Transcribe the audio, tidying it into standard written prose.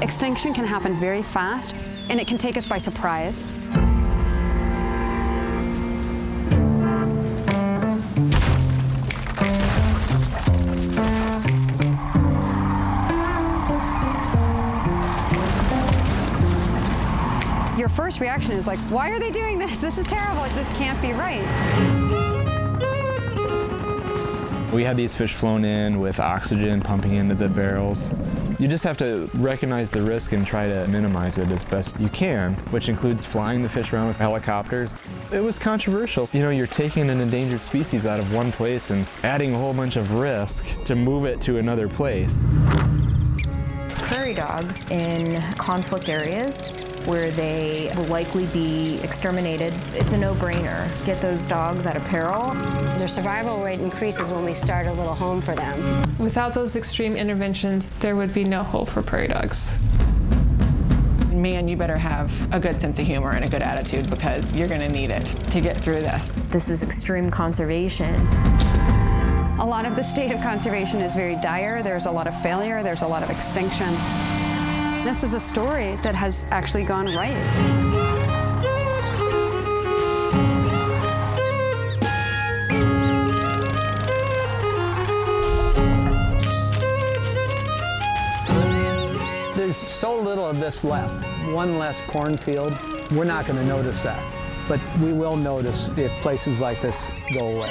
Extinction can happen very fast, and it can take us by surprise. Your first reaction is like, why are they doing this? This is terrible. This can't be right. We had these fish flown in with oxygen pumping into the barrels. You just have to recognize the risk and try to minimize it as best you can, which includes flying the fish around with helicopters. It was controversial. You know, you're taking an endangered species out of one place and adding a whole bunch of risk to move it to another place. Prairie dogs in conflict areas where they will likely be exterminated, it's a no-brainer. Get those dogs out of peril. Their survival rate increases when we start a little home for them. Without those extreme interventions, there would be no hope for prairie dogs. Man, you better have a good sense of humor and a good attitude because you're going to need it to get through this. This is extreme conservation. A lot of the state of conservation is very dire. There's a lot of failure. There's a lot of extinction. This is a story that has actually gone right. There's so little of this left. One less cornfield, we're not going to notice that. But we will notice if places like this go away.